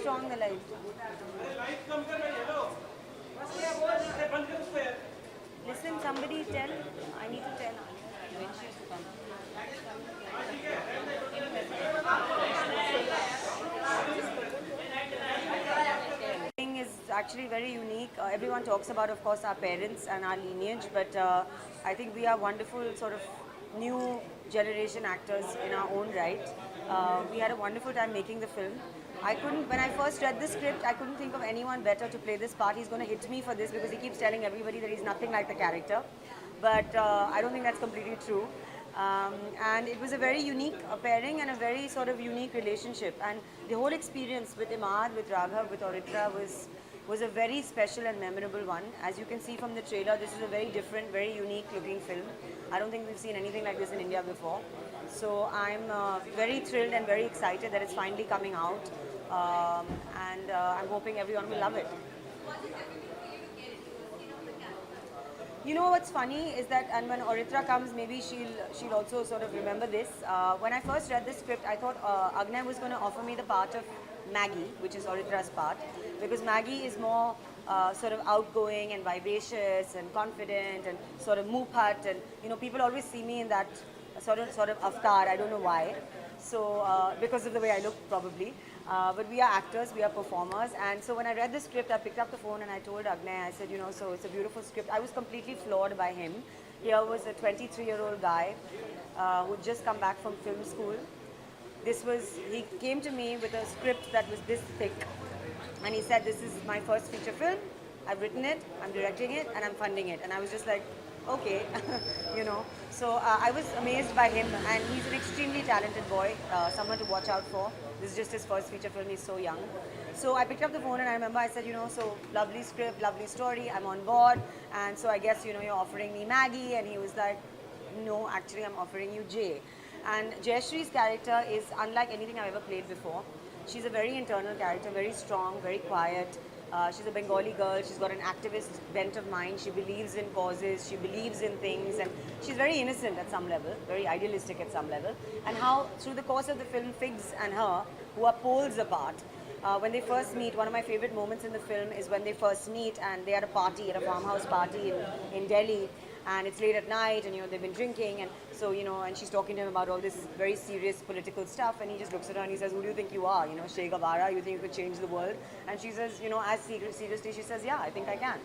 strong the light. Listen, somebody tell. I need to tell when she used to come. Thing is actually very unique. Everyone talks about, of course, our parents and our lineage, but I think we are wonderful sort of new generation actors in our own right. We had a wonderful time making the film. When I first read the script, I couldn't think of anyone better to play this part. He's going to hit me for this because he keeps telling everybody that he's nothing like the character. But I don't think that's completely true. And it was a very unique pairing and a very sort of unique relationship. And the whole experience with Imad, with Raghav, with Oritra was a very special and memorable one. As you can see from the trailer, this is a very different, very unique looking film. I don't think we've seen anything like this in India before. So I'm very thrilled and very excited that it's finally coming out. And I'm hoping everyone will love it. You know what's funny is that, and when Oritra comes, maybe she'll also sort of remember this. When I first read the script, I thought Agnay was going to offer me the part of Maggie, which is Oritra's part, because Maggie is more sort of outgoing and vivacious and confident and sort of mupat, and people always see me in that sort of avatar. I don't know why. So because of the way I look, probably. But we are actors, we are performers, and so when I read the script, I picked up the phone and I told Agnay, I said, so it's a beautiful script. I was completely floored by him. Here was a 23-year-old guy who'd just come back from film school. He came to me with a script that was this thick, and he said, this is my first feature film, I've written it, I'm directing it, and I'm funding it. And I was just like, okay, So I was amazed by him, and he's an extremely talented boy, someone to watch out for. This is just his first feature film, he's so young. So I picked up the phone and I remember I said, so lovely script, lovely story, I'm on board. And so I guess, you're offering me Maggie. And he was like, no, actually I'm offering you Jay. And Jayashree's character is unlike anything I've ever played before. She's a very internal character, very strong, very quiet. She's a Bengali girl, she's got an activist bent of mind, she believes in causes, she believes in things, and she's very innocent at some level, very idealistic at some level. And how, through the course of the film, Figs and her, who are poles apart, when they first meet, one of my favorite moments in the film is when they first meet and they're at a party, at a farmhouse party in Delhi, and it's late at night, and they've been drinking, and so and she's talking to him about all this very serious political stuff, and he just looks at her and he says, who do you think you are, Che Guevara, you think you could change the world? And she says, as seriously, she says, yeah, I think I can.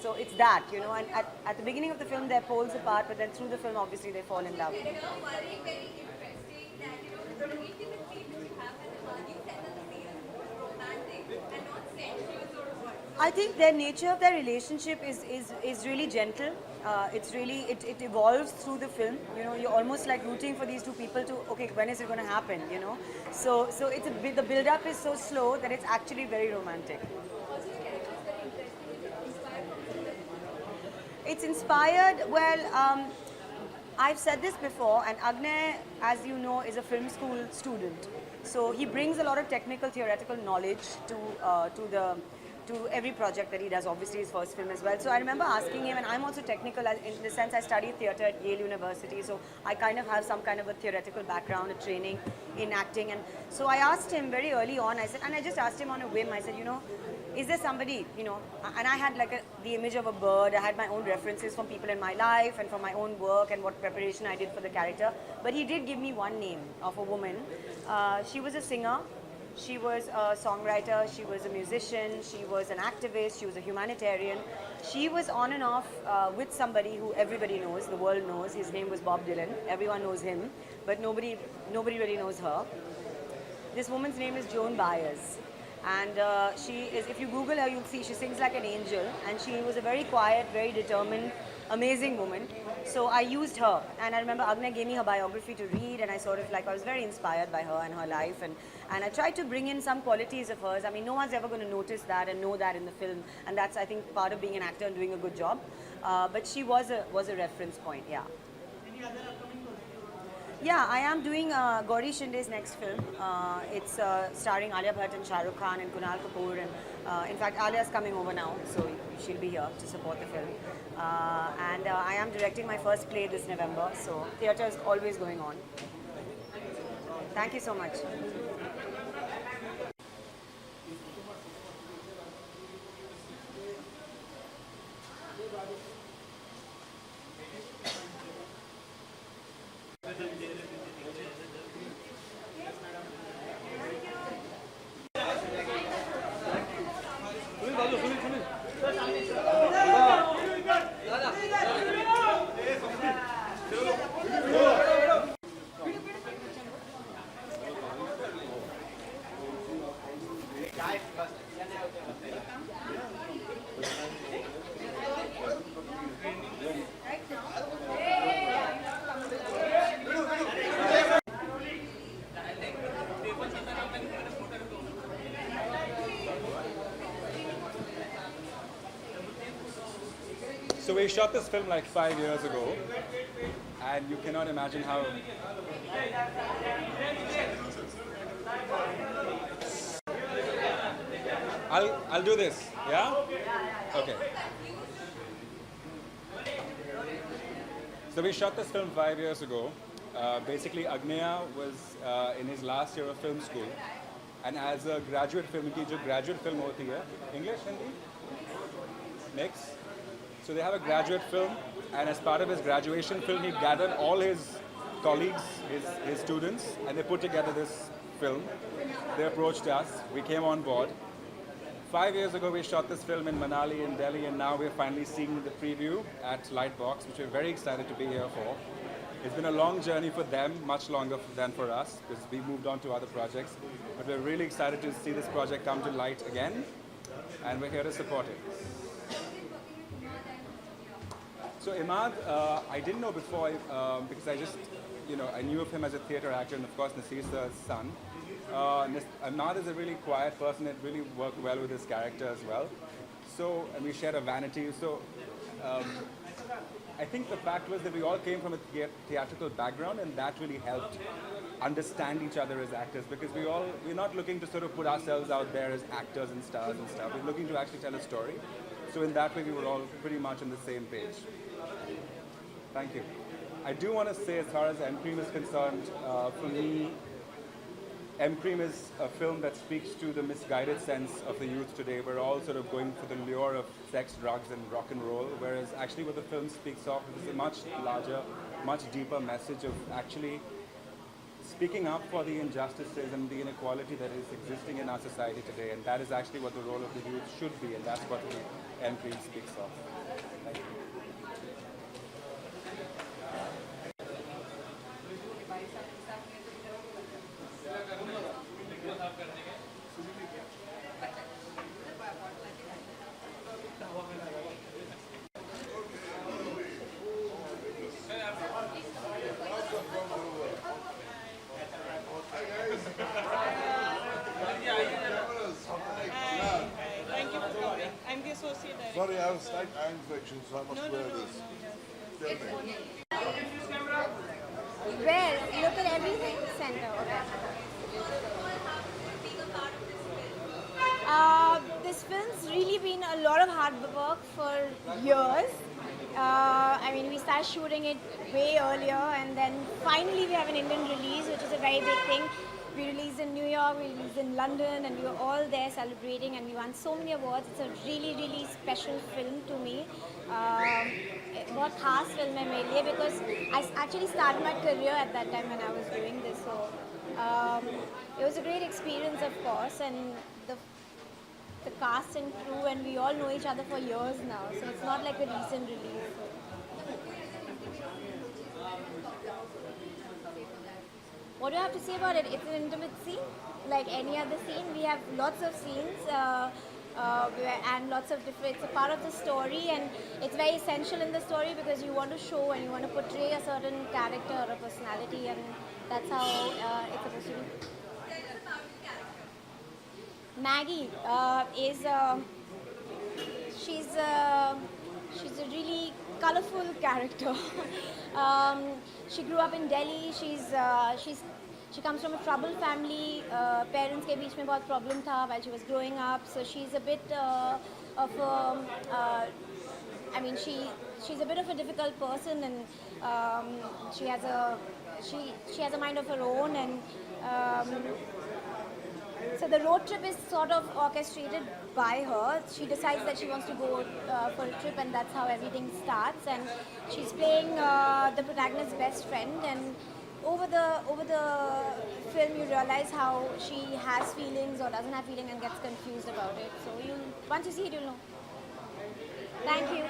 So it's that, and at the beginning of the film they're poles apart, but then through the film obviously they fall in love. I think the nature of their relationship is really gentle. It evolves through the film. You're almost like rooting for these two people to, okay, when is it going to happen? So it's the build up is so slow that it's actually very romantic. It's inspired. Well, I've said this before, and Agnay, as you know, is a film school student. So he brings a lot of technical, theoretical knowledge to every project that he does, obviously his first film as well. So I remember asking him, and I'm also technical in the sense I studied theatre at Yale University, so I kind of have some kind of a theoretical background, a training in acting. And so I asked him very early on, I just asked him on a whim, I said, is there somebody, and I had like the image of a bird, I had my own references from people in my life and from my own work and what preparation I did for the character. But he did give me one name of a woman. She was a singer. She was a songwriter, she was a musician, she was an activist, she was a humanitarian. She was on and off with somebody who everybody knows, the world knows. His name was Bob Dylan. Everyone knows him, but nobody really knows her. This woman's name is Joan Baez. And if you Google her, you'll see she sings like an angel. And she was a very quiet, very determined, amazing woman. So I used her, and I remember Agnay gave me her biography to read, and I was very inspired by her and her life, and I tried to bring in some qualities of hers. I mean, no one's ever going to notice that and know that in the film, and that's, I think, part of being an actor and doing a good job. But she was a reference point, yeah. Any other upcoming project? Yeah, I am doing Gauri Shinde's next film. It's starring Alia Bhatt and Shah Rukh Khan and Kunal Kapoor, and in fact, Alia's coming over now, so she'll be here to support the film. And I am directing my first play this November, so theatre is always going on. Thank you so much. So we shot this film like 5 years ago, and you cannot imagine how. I'll do this. Yeah. Okay. So we shot this film 5 years ago. Basically, Agneya was in his last year of film school, and as a graduate film, की जो graduate film होती है, English, Hindi, mix. So they have a graduate film, and as part of his graduation film, he gathered all his colleagues, his students, and they put together this film. They approached us. We came on board. 5 years ago, we shot this film in Manali, in Delhi, and now we're finally seeing the preview at Lightbox, which we're very excited to be here for. It's been a long journey for them, much longer than for us, because we moved on to other projects. But we're really excited to see this project come to light again, and we're here to support it. So Imad, I didn't know before because I just, I knew of him as a theatre actor, and of course Nasir's son. Imad is a really quiet person. It really worked well with his character as well. So, and we shared a vanity. So, I think the fact was that we all came from a theatrical background, and that really helped understand each other as actors, because we're not looking to sort of put ourselves out there as actors and stars and stuff. We're looking to actually tell a story. So in that way, we were all pretty much on the same page. Thank you. I do want to say, as far as M-Cream is concerned, for me, M-Cream is a film that speaks to the misguided sense of the youth today. We're all sort of going for the lure of sex, drugs, and rock and roll, whereas actually what the film speaks of is a much larger, much deeper message of actually speaking up for the injustices and the inequality that is existing in our society today. And that is actually what the role of the youth should be, and that's what the M-Cream speaks of. Thank you. Thank you for coming. I'm the associate director. Sorry, I have slight eye infection, so I must No, no, wear no, this. no. Tell me. Where? Look at everything center. Okay. This film's really been a lot of hard work for years. I mean, we started shooting it way earlier, and then finally we have an Indian release, which is a very big thing. We released in New York, we released in London, and we were all there celebrating, and we won so many awards. It's a really, really special film to me. बहुत खास film है मेरे लिए because I actually started my career at that time when I was doing this. So it was a great experience, of course, and the cast and crew, and we all know each other for years now. So it's not like a recent release. What do I have to say about it? It's an intimate scene, like any other scene. We have lots of scenes and lots of different. It's a part of the story, and it's very essential in the story because you want to show and you want to portray a certain character or a personality, and that's how it's supposed to be. Maggie is she's a really colorful character. She grew up in Delhi. She comes from a troubled family. Parents के बीच में बहुत problem था while she was growing up. So she's a bit of a, I mean she's a bit of a difficult person, and she has a mind of her own, and so the road trip is sort of orchestrated by her. She decides that she wants to go for a trip, and that's how everything starts. And she's playing the protagonist's best friend, and over the film you realize how she has feelings or doesn't have feelings and gets confused about it. So once you see it, you'll know. Thank you.